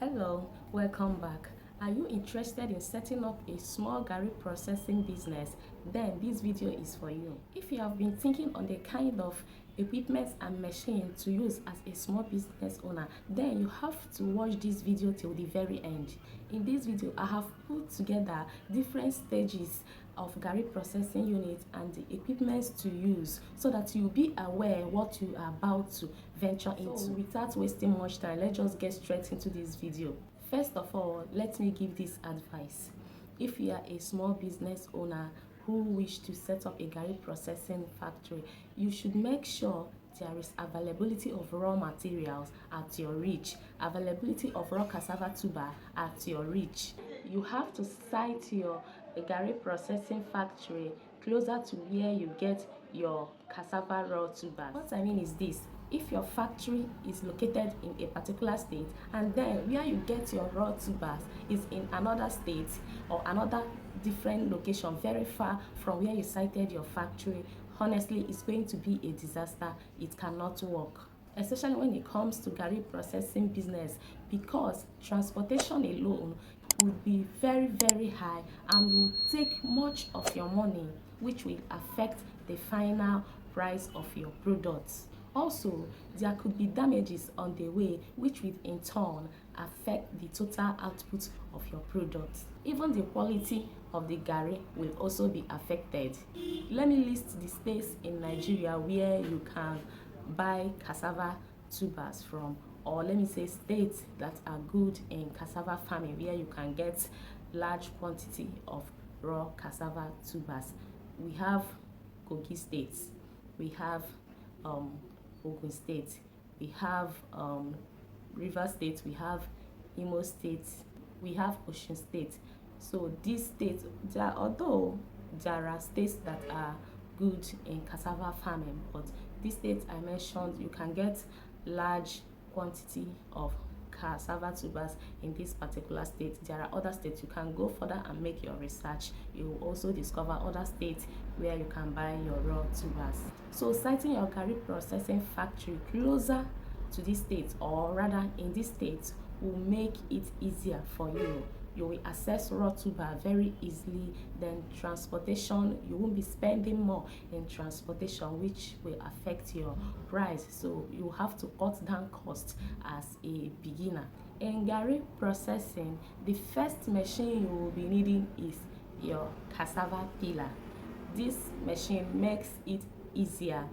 Hello, welcome back. Are you interested in setting up a small Garri processing business? Then this video is for you. If you have been thinking on the kind of equipment and machine to use as a small business owner, then you have to watch this video till the very end. In this video, I have put together different stages of Garri processing unit and the equipment to use so that you'll be aware what you are about to venture into. So without wasting much time, let's just get straight into this video. First of all, let me give this advice. If you are a small business owner who wish to set up a Garri processing factory, you should make sure there is availability of raw materials at your reach, availability of raw cassava tuber at your reach. You have to site your Garri processing factory closer to where you get your cassava raw tubers. What I mean is this: if your factory is located in a particular state and then where you get your raw tubers is in another state or another different location very far from where you sited your factory, honestly, it's going to be a disaster. It cannot work, especially when it comes to Garri processing business, because transportation alone would be very high and will take much of your money, which will affect the final price of your products. Also, there could be damages on the way, which will in turn affect the total output of your products. Even the quality of the Garri will also be affected. Let me list the states in Nigeria where you can buy cassava tubers from, or let me say states that are good in cassava farming where you can get large quantity of raw cassava tubers. We have Kogi State, we have Ogun State, we have River State, we have Imo State, we have Osun State. So these states, although there are states that are good in cassava farming, but these states I mentioned, you can get large quantity of cassava tubers in this particular state. There are other states you can go further and make your research. You will also discover other states where you can buy your raw tubers. So siting your Garri processing factory closer to this state, or rather in this state, will make it easier for you. You will access raw tuber very easily. Then transportation, you won't be spending more in transportation, which will affect your price. So you have to cut down costs as a beginner. In Garri processing, the first machine you will be needing is your cassava peeler. This machine makes it easier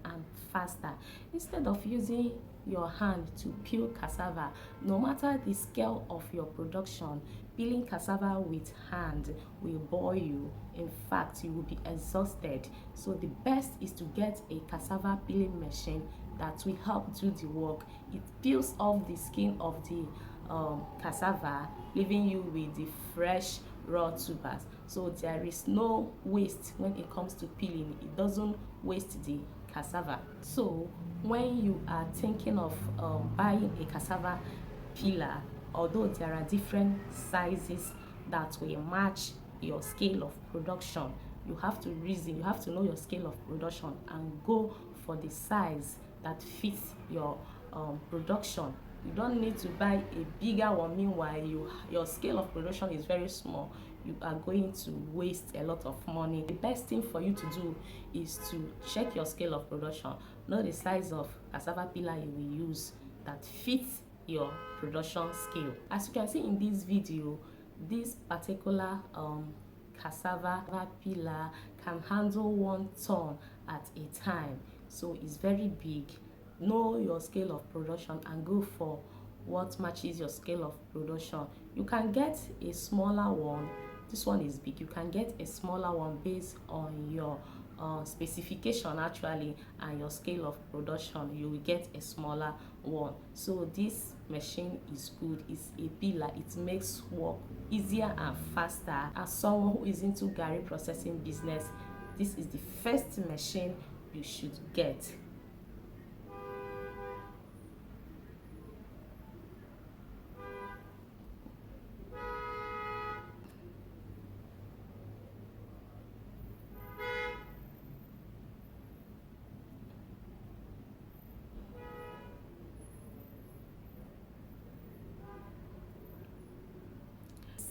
and faster. Instead of using your hand to peel cassava, no matter the scale of your production, peeling cassava with hand will bore you. In fact, you will be exhausted. So the best is to get a cassava peeling machine that will help do the work. It peels off the skin of the cassava, leaving you with the fresh raw tubers. So there is no waste when it comes to peeling. It doesn't waste the cassava. So when you are thinking of buying a cassava peeler, although there are different sizes that will match your scale of production, you have to reason, you have to know your scale of production and go for the size that fits your production. You don't need to buy a bigger one. Meanwhile, your scale of production is very small. You are going to waste a lot of money. The best thing for you to do is to check your scale of production, know the size of cassava peeler you will use that fits your production scale. As you can see in this video, this particular cassava peeler can handle 1 ton at a time, so it's very big. Know your scale of production and go for what matches your scale of production. You can get a smaller one. This one is big. You can get a smaller one based on your specification actually and your scale of production. You will get a smaller one. So this machine is good. It's a peeler. It makes work easier and faster. As someone who is into Garri processing business, this is the first machine you should get.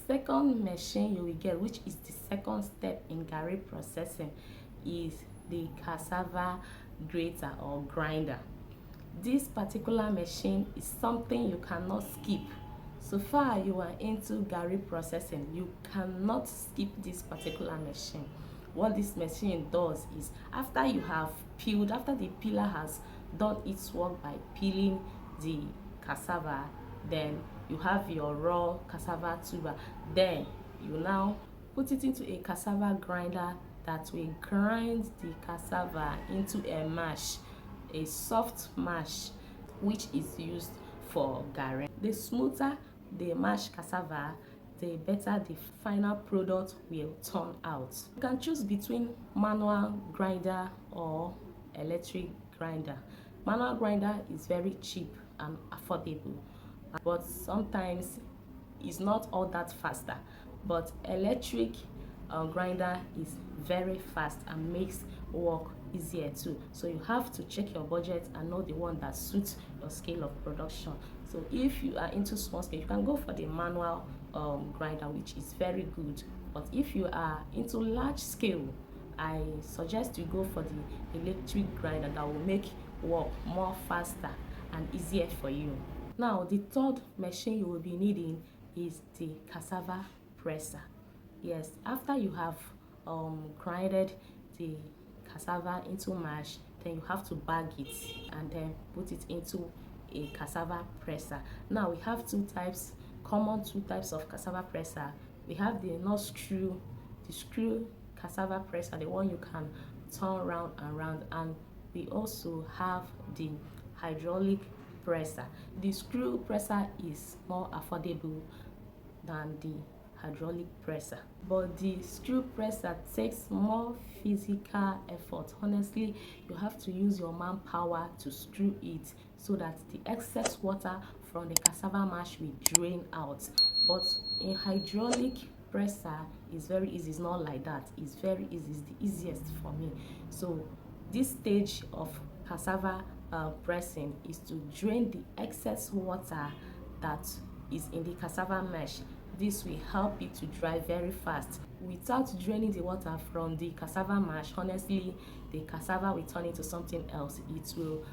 second machine you will get, which is the second step in Garri processing, is the cassava grater or grinder. This particular machine is something you cannot skip. So far you are into Garri processing, you cannot skip this particular machine. What this machine does is, after you have peeled, after the peeler has done its work by peeling the cassava, then you have your raw cassava tuber. Then you now put it into a cassava grinder that will grind the cassava into a mash, a soft mash, which is used for garri. The smoother the mashed cassava, the better the final product will turn out. You can choose between manual grinder or electric grinder. Manual grinder is very cheap and affordable, but sometimes it's not all that faster. But electric grinder is very fast and makes work easier too. So you have to check your budget and know the one that suits your scale of production. So if you are into small scale, you can go for the manual grinder, which is very good. But if you are into large scale, I suggest you go for the electric grinder that will make work more faster and easier for you. Now, the third machine you will be needing is the cassava presser. Yes, after you have grinded the cassava into mash, then you have to bag it and then put it into a cassava presser. Now we have two types of cassava presser. We have the nut screw, the screw cassava presser, the one you can turn round and round, and we also have the hydraulic presser. The screw presser is more affordable than the hydraulic presser, but the screw presser takes more physical effort. Honestly, you have to use your manpower to screw it so that the excess water from the cassava mash will drain out. But in hydraulic presser is very easy. It's not like that. It's very easy. It's the easiest for me. So this stage of cassava pressing is to drain the excess water that is in the cassava mash. This will help it to dry very fast. Without draining the water from the cassava mash, honestly, the cassava will turn into something else. It will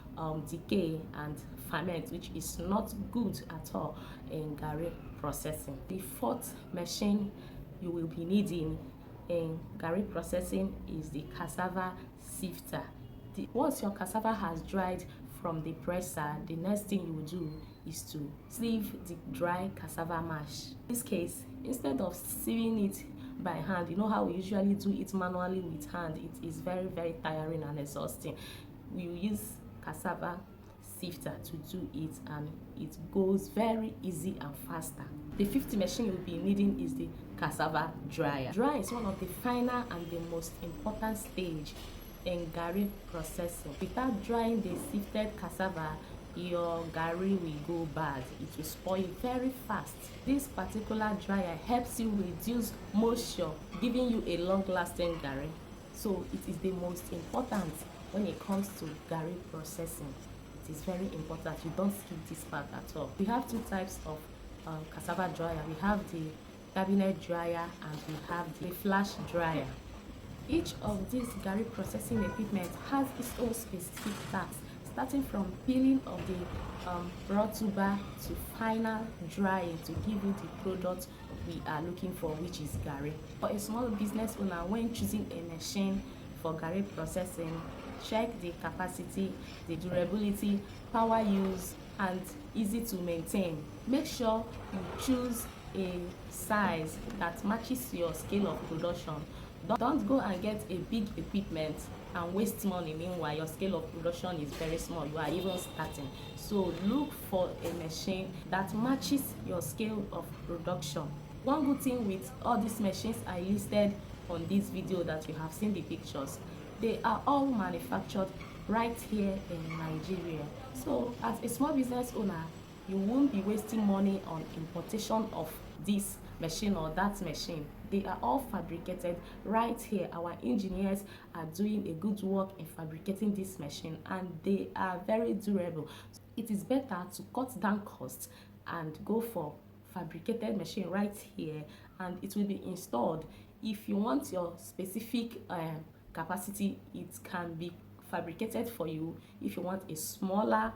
decay and ferment, which is not good at all in Garri processing. The fourth machine you will be needing in Garri processing is the cassava sifter. Once your cassava has dried from the presser, the next thing you will do is to sieve the dry cassava mash. In this case, instead of sieving it by hand, you know how we usually do it manually with hand, it is very tiring and exhausting. We use cassava sifter to do it, and it goes very easy and faster. The fifth machine you'll be needing is the cassava dryer. Dryer is one of the final and the most important stage in Garri processing. Without drying the sifted cassava, your garri will go bad. It will spoil very fast. This particular dryer helps you reduce moisture, giving you a long-lasting garri. So it is the most important when it comes to garri processing. It is very important. You don't skip this part at all. We have two types of cassava dryer. We have the cabinet dryer and we have the flash dryer. Each of these garri processing equipment has its own specific tasks, starting from peeling of the raw tuber to final drying to give you the product we are looking for, which is garri. For a small business owner, when choosing a machine for garri processing, check the capacity, the durability, power use, and easy to maintain. Make sure you choose a size that matches your scale of production. Don't go and get a big equipment and waste money. Meanwhile, your scale of production is very small. You are even starting. So look for a machine that matches your scale of production. One good thing with all these machines I listed on this video that you have seen the pictures, they are all manufactured right here in Nigeria. So as a small business owner, you won't be wasting money on importation of this machine or that machine. They are all fabricated right here. Our engineers are doing a good work in fabricating this machine, and they are very durable. It is better to cut down costs and go for fabricated machine right here, and it will be installed. If you want your specific capacity, it can be fabricated for you. If you want a smaller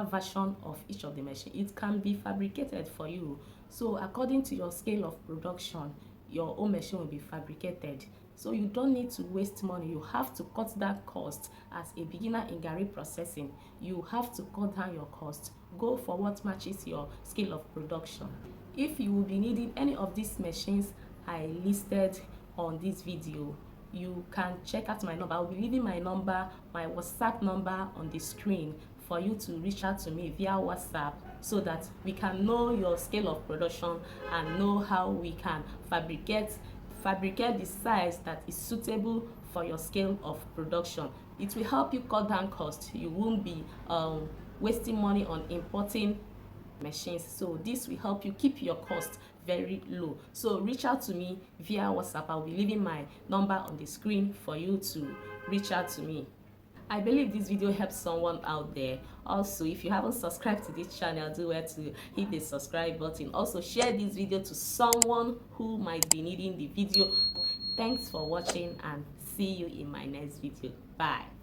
version of each of the machine, it can be fabricated for you. So according to your scale of production, your own machine will be fabricated. So you don't need to waste money. You have to cut that cost. As a beginner in Garri processing, you have to cut down your cost. Go for what matches your scale of production. If you will be needing any of these machines I listed on this video, you can check out my number. I'll be leaving my number, my WhatsApp number on the screen for you to reach out to me via WhatsApp, so that we can know your scale of production and know how we can fabricate the size that is suitable for your scale of production. It will help you cut down costs. You won't be wasting money on importing machines, so this will help you keep your cost very low. So reach out to me via WhatsApp. I'll be leaving my number on the screen for you to reach out to me. I believe this video helps someone out there. Also, if you haven't subscribed to this channel, do well to hit the subscribe button. Also, share this video to someone who might be needing the video. Thanks for watching, and see you in my next video. Bye.